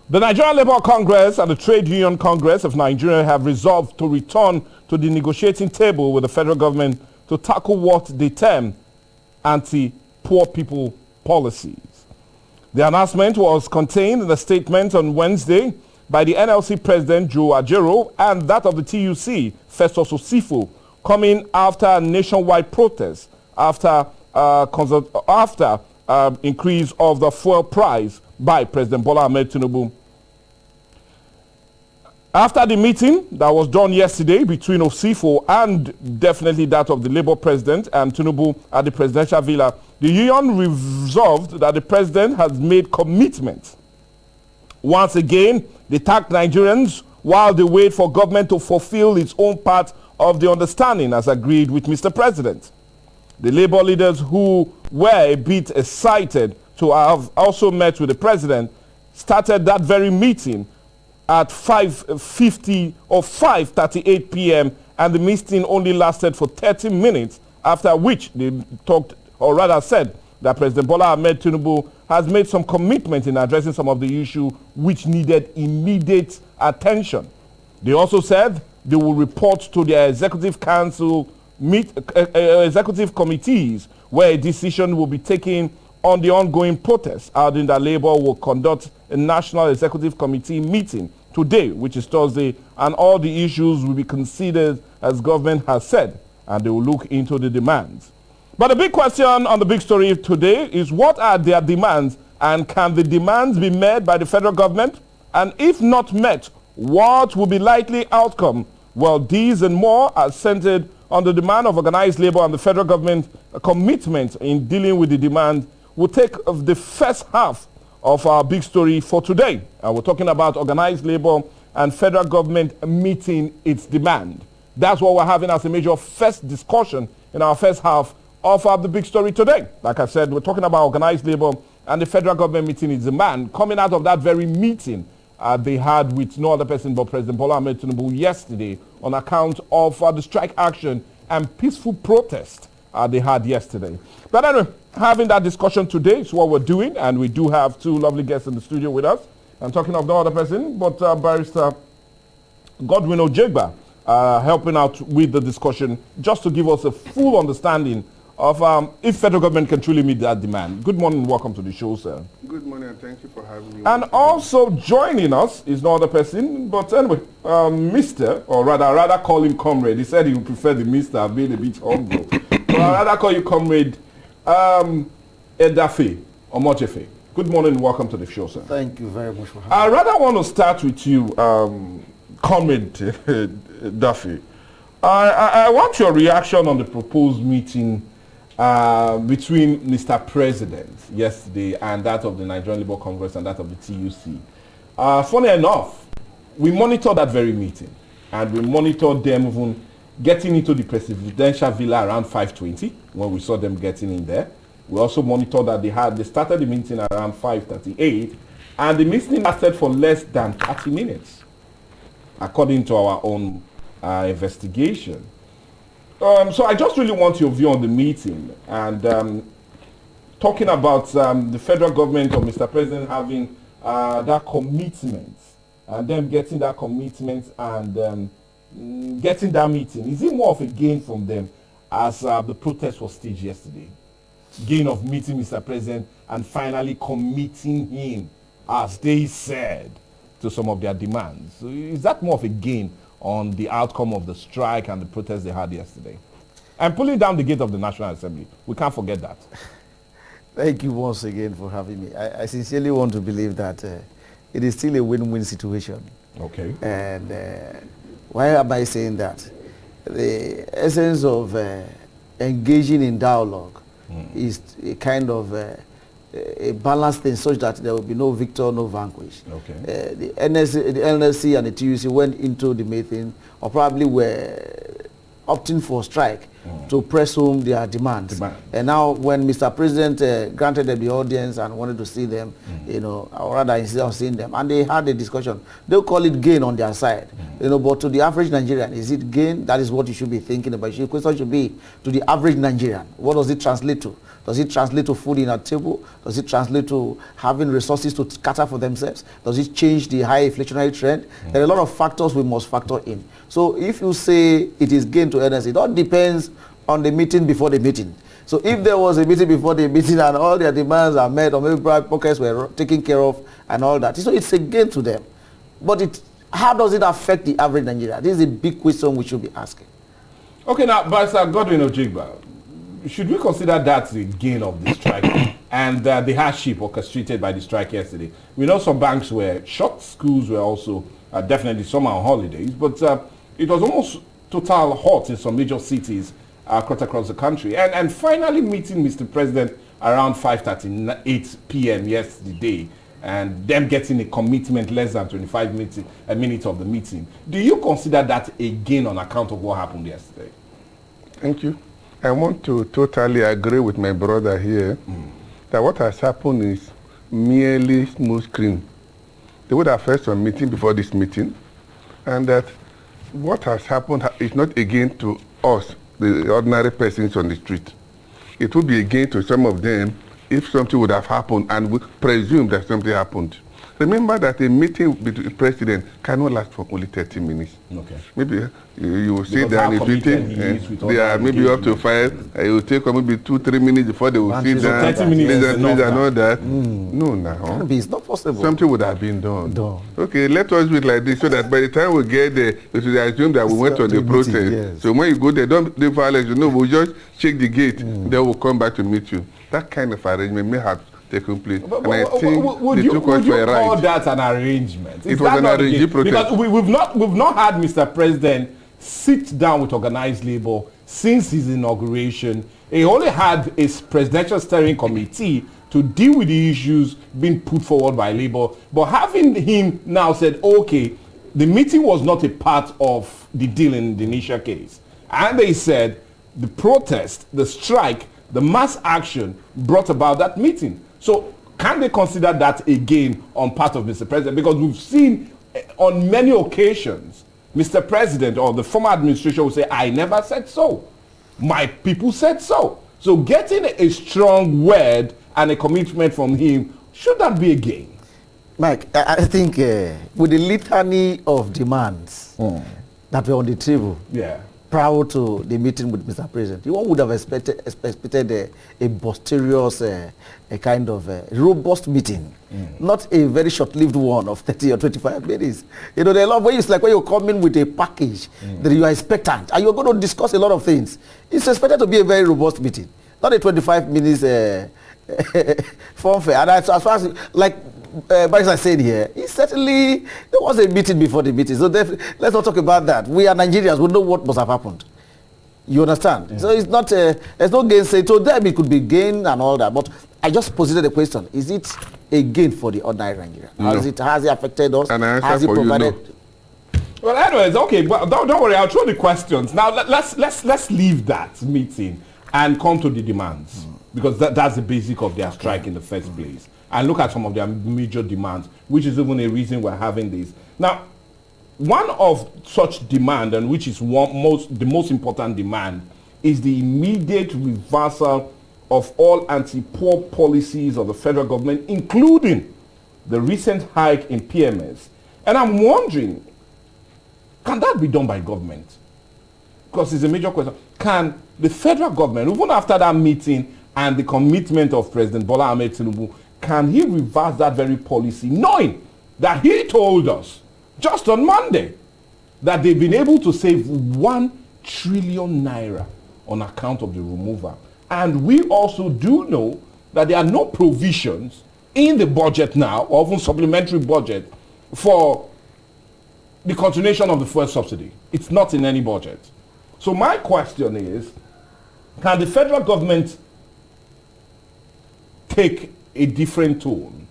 The Nigerian Labour Congress and the Trade Union Congress of Nigeria have resolved to return to the negotiating table with the federal government to tackle what they term anti-poor people policies. The announcement was contained in a statement on Wednesday by the NLC President Joe Ajero and that of the TUC, Festus Osifo, coming after a nationwide protest after increase of the fuel price by President Bola Ahmed Tinubu. After the meeting that was done yesterday between Osifo and definitely that of the Labour President and Tinubu at the Presidential Villa, the union resolved that the President has made commitments. Once again, they tagged Nigerians while they wait for government to fulfill its own part of the understanding as agreed with Mr. President. The Labour leaders who were a bit excited to have also met with the President started that very meeting at 5:50 or 5:38 p.m. and the meeting only lasted for 30 minutes, after which they talked, or rather said, that President Bola Ahmed Tinubu has made some commitment in addressing some of the issues which needed immediate attention. They also said they will report to their executive council executive committees where a decision will be taken on the ongoing protests, adding that Labour will conduct a National Executive Committee meeting today, which is Thursday, and all the issues will be considered as government has said, and they will look into the demands. But the big question on the big story today is, what are their demands, and can the demands be met by the federal government? And if not met, what will be likely outcome? Well, these and more are centered on the demand of organized labor and the federal government commitment in dealing with the demand. We'll take the first half of our big story for today. We're talking about organized labor and federal government meeting its demand. That's what we're having as a major first discussion in our first half of the big story today. Like I said, we're talking about organized labor and the federal government meeting its demand, coming out of that very meeting they had with no other person but President Bola Ahmed Tinubu yesterday on account of the strike action and peaceful protest they had yesterday. But anyway, having that discussion today is what we're doing, and we do have two lovely guests in the studio with us. I'm talking of no other person but Barrister Godwin Ojegba, helping out with the discussion just to give us a full understanding of if federal government can truly meet that demand. Good morning and welcome to the show, sir. Good morning and thank you for having me. And also joining us is no other person, but anyway, Mr., or rather call him Comrade. He said he would prefer the Mr. being a bit humble. So I'd rather call you Comrade Edafe Omojefe. Good morning and welcome to the show, sir. Thank you very much for having me. I rather want to start with you, Comrade Edafe. I want your reaction on the proposed meeting between Mr. President yesterday and that of the Nigerian Labour Congress and that of the TUC. Funny enough, we monitored that very meeting, and we monitored them even getting into the Presidential Villa around 5:20 when we saw them getting in there. We also monitored that they started the meeting around 5:38, and the meeting lasted for less than 30 minutes, according to our own investigation. So I just really want your view on the meeting, and talking about the federal government or Mr. President having that commitment and them getting that commitment and getting that meeting. Is it more of a gain from them as the protest was staged yesterday? Gain of meeting Mr. President and finally committing him, as they said, to some of their demands. So is that more of a gain on the outcome of the strike and the protest they had yesterday? And pulling down the gate of the National Assembly. We can't forget that. Thank you once again for having me. I sincerely want to believe that it is still a win-win situation. Okay. And why am I saying that? The essence of engaging in dialogue is a kind of a balanced thing, such that there will be no victor, no vanquish. Okay. The NLC and the TUC went into the meeting, or probably were opting for strike, to press home their demands. And now when Mr. President granted them the audience and wanted to see them, you know, or rather instead of seeing them, and they had a discussion, they'll call it gain on their side. You know, but to the average Nigerian, is it gain? That is what you should be thinking about. The question should be, to the average Nigerian, what does it translate to? Does it translate to food in a table? Does it translate to having resources to cater for themselves? Does it change the high inflationary trend? There are a lot of factors we must factor in. So if you say it is gain to earners, it all depends on the meeting before the meeting. So if there was a meeting before the meeting and all their demands are met, or maybe private pockets were taken care of and all that, so it's a gain to them. But how does it affect the average Nigerian? This is a big question we should be asking. Okay, now, Barrister Godwin Ojigba, should we consider that the gain of the strike and the hardship orchestrated by the strike yesterday? We know some banks were shut, schools were also definitely some are on holidays, but it was almost total halt in some major cities across the country. And finally meeting Mr. President around 5:38 p.m. yesterday, and them getting a commitment less than 25 minutes, a minute of the meeting. Do you consider that a gain on account of what happened yesterday? Thank you. I want to totally agree with my brother here that what has happened is merely smooth screen. They would have first a meeting before this meeting, and that what has happened is not a gain to us, the ordinary persons on the street. It would be a gain to some of them if something would have happened and we presume that something happened. Remember that a meeting with the president cannot last for only 30 minutes. Okay. Maybe you will sit down in meeting, they are maybe up to 5, it will take maybe 2-3 minutes before they will sit down, 30 minutes and all that. No, now. It's not possible. Something would have been done. Okay, let us do it like this so that by the time we get there, we should assume that we went on the process. Yes. So when you go there, don't leave violence, we'll just check the gate, then we'll come back to meet you. That kind of arrangement may have taken place. And I think would you call that an arrangement? It was an arranged protest. Because we've not had Mr. President sit down with organized labor since his inauguration. He only had a presidential steering committee to deal with the issues being put forward by labor. But having him now said, okay, the meeting was not a part of the deal in the initial case. And they said the protest, the strike, the mass action brought about that meeting. So can they consider that a gain on part of Mr. President? Because we've seen on many occasions, Mr. President or the former administration will say, I never said so. My people said so. So getting a strong word and a commitment from him, should that be a gain? Mike, I think with the litany of demands that were on the table, prior to the meeting with Mr. President, one would have expected a boisterous, a kind of robust meeting, not a very short-lived one of 30 or 25 minutes. You know, there are a lot of ways, it's like when you come in with a package that you are expectant, and you're going to discuss a lot of things. It's expected to be a very robust meeting, not a 25 minutes fanfare. And as far as, like Barrister said here, certainly there was a meeting before the meeting. So let's not talk about that. We are Nigerians. We know what must have happened. You understand? So it's not, there's no gain. To them it could be gain and all that. But I just posited the question, is it a gain for the ordinary Nigerian? No. Has it affected us? And I has it provided? You, no. Well, anyways, okay, but don't worry, I'll throw the questions. Now let's leave that meeting and come to the demands. Because that's the basic of their strike in the first place. And look at some of their major demands, which is even a reason we're having this. Now, one of such demand, and which is the most important demand, is the immediate reversal of all anti-poor policies of the federal government, including the recent hike in PMS. And I'm wondering, can that be done by government? Because it's a major question. Can the federal government, even after that meeting and the commitment of President Bola Ahmed Tinubu, can he reverse that very policy, knowing that he told us just on Monday that they've been able to save 1 trillion naira on account of the removal? And we also do know that there are no provisions in the budget now, or even supplementary budget, for the continuation of the fuel subsidy. It's not in any budget. So my question is, can the federal government take a different tone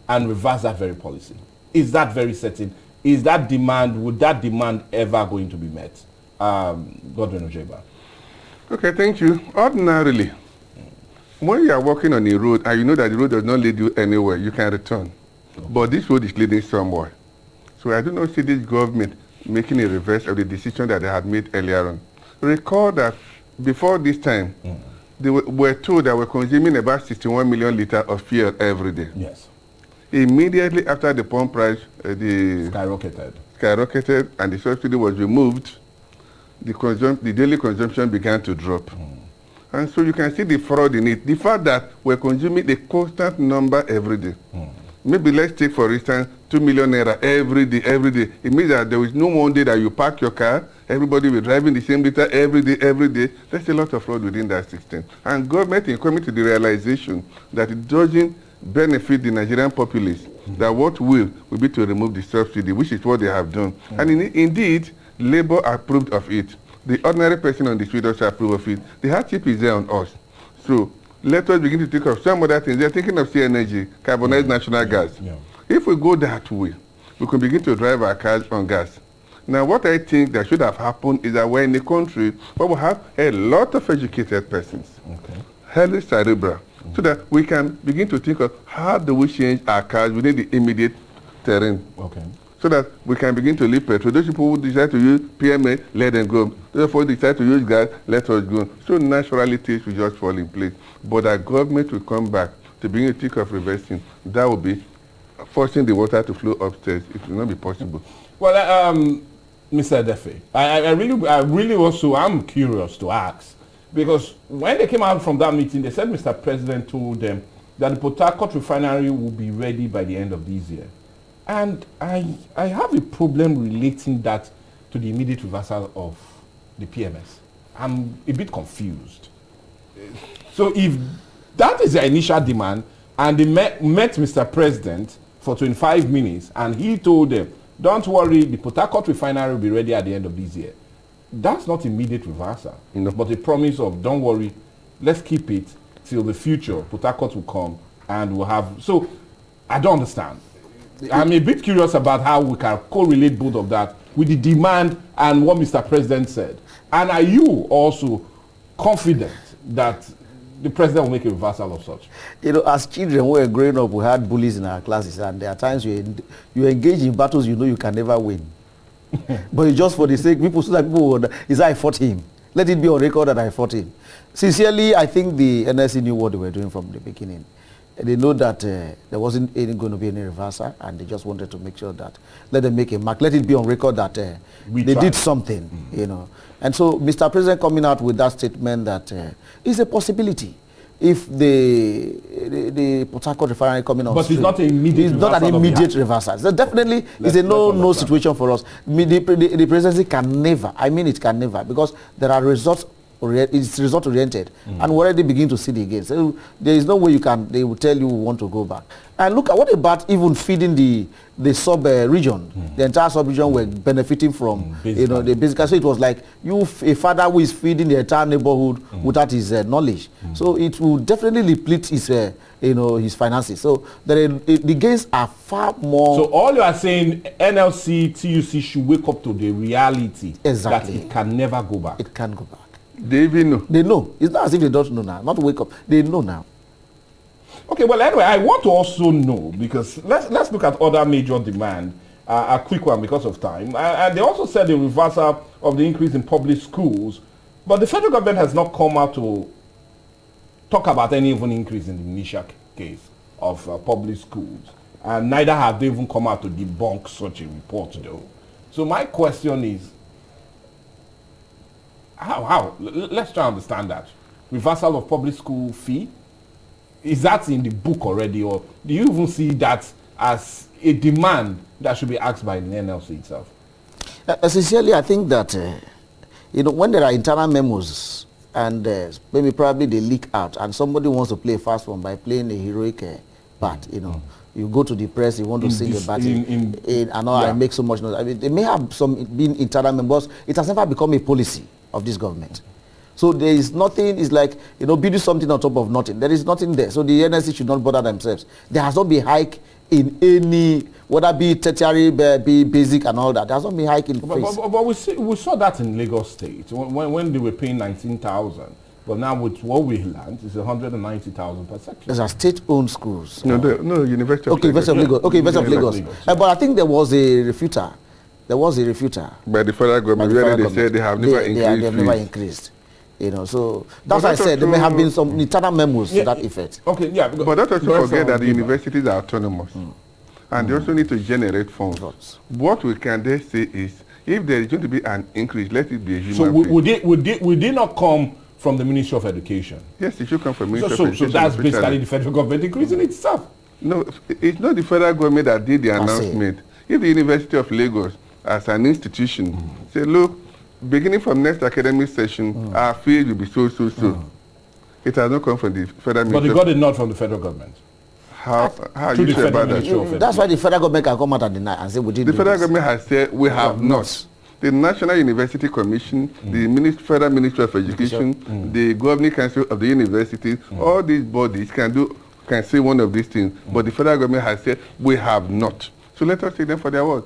and reverse that very policy? Is that very certain? Is that demand, would that demand ever going to be met? Godwin Ojigba. Okay, thank you. Ordinarily, when you are walking on a road and you know that the road does not lead you anywhere, you can return. But this road is leading somewhere. So I do not see this government making a reverse of the decision that they had made earlier on. Recall that before this time, they were told that we're consuming about 61 million liters of fuel every day. Yes. Immediately after the pump price skyrocketed and the subsidy was removed, the daily consumption began to drop. And so you can see the fraud in it. The fact that we're consuming a constant number every day. Maybe let's take, for instance, 2 million naira every day. It means that there is no one day that you park your car, everybody will driving the same liter every day. There's a lot of fraud within that system. And government is coming to the realization that it doesn't benefit the Nigerian populace, that what will be to remove the subsidy, which is what they have done. And indeed, Labour approved of it. The ordinary person on the street also approved of it. The hardship is there on us. So let us begin to think of some other things. They're thinking of CNG, carbonized natural gas. If we go that way, we can begin to drive our cars on gas. Now, what I think that should have happened is that we're in a country where we have a lot of educated persons, highly cerebral, so that we can begin to think of how do we change our cars within the immediate terrain. So that we can begin to leave petrol. Those people who decide to use PMA, let them go. Therefore, decide to use gas, let us go. So naturally, things will just fall in place. But our government will come back to begin to think of reversing. That will be forcing the water to flow upstairs. It will not be possible. Well, Mr. Edefe, I really also, I'm curious to ask, because when they came out from that meeting, they said Mr. President told them that the Port Harcourt refinery will be ready by the end of this year. And I have a problem relating that to the immediate reversal of the PMS. I'm a bit confused. So if that is the initial demand, and they met Mr. President for 25 minutes, and he told them, don't worry, the Port Harcourt refinery will be ready at the end of this year. That's not immediate reversal, but a promise of, don't worry, let's keep it till the future. Port Harcourt will come and we'll have... So I don't understand. I'm a bit curious about how we can correlate both of that with the demand and what Mr. President said. And are you also confident that the president will make a reversal of such? You know, as children, when we were growing up, we had bullies in our classes, and there are times you engage in battles you know you can never win. But it's just for the sake, so that people would, is I fought him. Let it be on record that I fought him. Sincerely, I think the NSC knew what they were doing from the beginning. They know that there wasn't going to be any reversal, and they just wanted to make sure that, let them make a mark, let it be on record that they did something, you know. And so Mr. President coming out with that statement that is a possibility if the Port Harcourt refinery coming on. But it's not an immediate reversal. It's not an immediate reversal. So definitely it's a no situation for us. The presidency can never, I mean it can never, because there are results. It's result oriented, and we already begin to see the gains. So there is no way they will tell you we want to go back. And look at what about even feeding the sub region, the entire sub region were benefiting from the basic. So it was like a father who is feeding the entire neighborhood without his knowledge. So it will definitely deplete his his finances. So the gains are far more. So all you are saying, NLC, TUC should wake up to the reality that it can never go back. It can't go back. They even know. They know. It's not as if they don't know now. Not wake up. They know now. Okay, well, anyway, I want to also know, because let's look at other major demand, a quick one because of time. And they also said the reversal of the increase in public schools, but the federal government has not come out to talk about any even increase in the initial case of public schools. And neither have they even come out to debunk such a report, though. So my question is, how? Let's try to understand that. Reversal of public school fee? Is that in the book already, or do you even see that as a demand that should be asked by the NLC itself? Essentially, I think that, when there are internal memos and maybe probably they leak out and somebody wants to play a fast one by playing a heroic part, you go to the press, you want to sing about it, I make so much noise. I mean, they may have some been internal members. It has never become a policy of this government. So there is nothing, it's like, building something on top of nothing. There is nothing there. So the NSC should not bother themselves. There has not been hike in any, whether be tertiary, be basic and all that. There has not been hike in fees. But we saw that in Lagos State when they were paying 19,000. But now with what we learned, it's 190,000 per section. Those are state-owned schools. No, University of Okay, University of Lagos. Okay, University of Lagos. Yeah. But I think there was a refuter. There was a refuter. By the federal government, where they said they have never increased. They have never increased. You know, so that's why I said there may have been some internal memos to that effect. Okay, yeah. But don't also forget that the universities are autonomous. And they also need to generate funds. What we can then say is, if there is going to be an increase, let it be a human would they not come from the Ministry of Education? Yes, it should come from Ministry of Education. So that's basically the federal government increasing itself. No, it's not the federal government that did the announcement. If the University of Lagos, as an institution, say, look, beginning from next academic session, our fees will be so. It has not come from the federal ministry. But they got it not from the federal government. How you say about that? That's why the federal government can come out and deny and say we did. The federal government has said we have not. The National University Commission, the Federal Ministry of Education, the Governing Council of the Universities, all these bodies can say one of these things, but the federal government has said we have not. So let us take them for their word.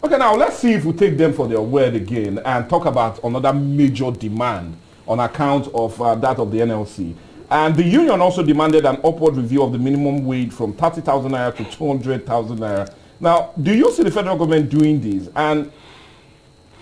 Okay, now let's see if we take them for their word again and talk about another major demand on account of that of the NLC. And the union also demanded an upward review of the minimum wage from 30,000 naira to 200,000 naira. Now, do you see the federal government doing this? And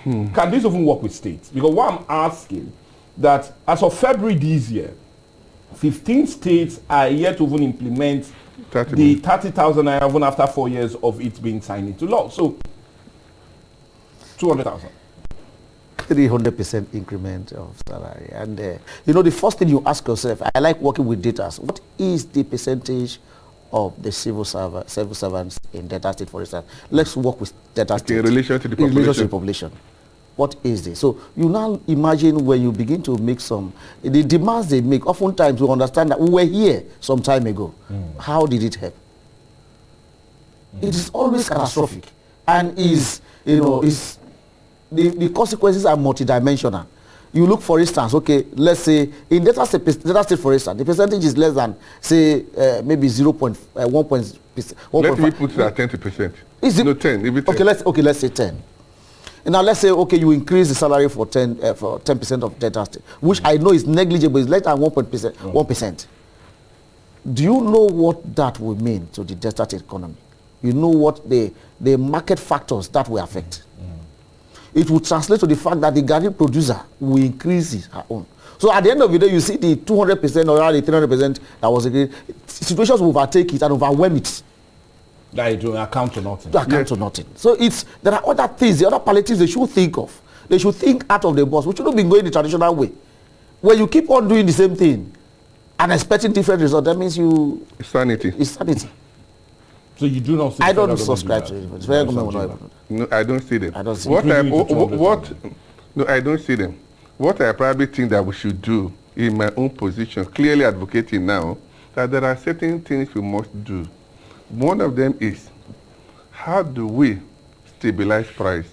can this even work with states? Because what I'm asking, that as of February this year, 15 states are yet to even implement the 30,000 naira even after 4 years of it being signed into law. So, 200,000. 300% increment of salary. And, you know, the first thing you ask yourself, I like working with data. What is the percentage of the civil servants in Delta State, for instance? Let's work with Delta State. In relation to the population. In relation to the population. What is this? So you now imagine when you begin to make the demands they make, oftentimes we understand that we were here some time ago. How did it help? It is always catastrophic. And the consequences are multidimensional. You look, for instance, okay, let's say in Delta State, for instance, the percentage is less than, say, maybe 0.1%. Let me put that 20%. Is it? No, 10. Maybe 10. Okay, let's say 10. And now let's say, okay, you increase the salary for 10% of Delta State, which I know is negligible, it's less than 1%. Do you know what that will mean to the Delta State economy? You know what the market factors that will affect. It will translate to the fact that the garri producer will increase her own. So at the end of the day, you see the 200% or the 300% that was agreed. Situations will overtake it and overwhelm it. That it will account to nothing. To account to nothing. So there are other things, the other palliatives they should think of. They should think out of the box. We shouldn't be going the traditional way. When you keep on doing the same thing and expecting different results, that means It's sanity. It's sanity. So you do not see I don't subscribe to it. No, I don't see them. I don't see them. No, I don't see them. What I probably think that we should do in my own position, clearly advocating now, that there are certain things we must do. One of them is, how do we stabilize price?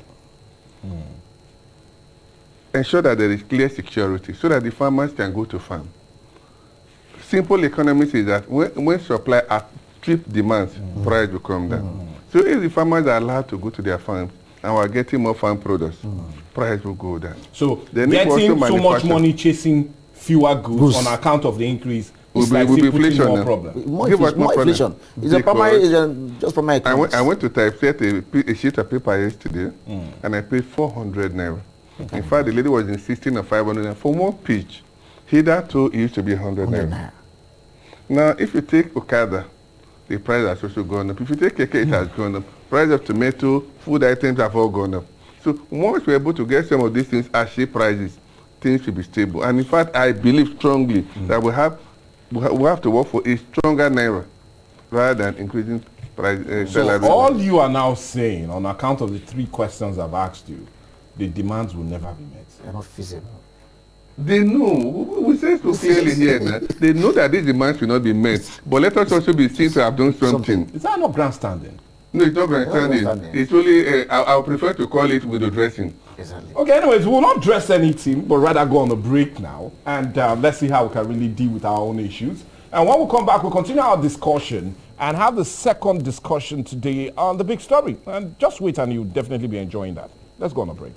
Ensure that there is clear security so that the farmers can go to farm. Simple economics is that when supply outstrips demands, price will come down. So if the farmers are allowed to go to their farms and we're getting more farm products, price will go down. So getting so much money chasing fewer goods on account of the increase is like inflation more problem. More inflation. It's just primary economics. I went to typeset a sheet of paper yesterday and I paid 400 naira. In fact, the lady was insisting on 500 naira for one page. Hitherto, it used to be 100 naira. Now, if you take Okada, the price has also gone up. If you take Keke, it has gone up. Price of tomato, food items have all gone up. So once we're able to get some of these things at cheap prices, things will be stable. And in fact, I believe strongly that we have to work for a stronger naira rather than increasing price. So all you are now saying, on account of the 3 questions I've asked you, the demands will never be met. They're not feasible. They know. We say so clearly here now. They know that these demands will not be met. But let us also be seen to have done something. Is that not grandstanding? No, it's not grandstanding. It's only, I prefer to call it window dressing. Exactly. Okay, anyways, we will not dress anything, but rather go on a break now. And let's see how we can really deal with our own issues. And when we come back, we'll continue our discussion and have the second discussion today on the big story. And just wait and you'll definitely be enjoying that. Let's go on a break.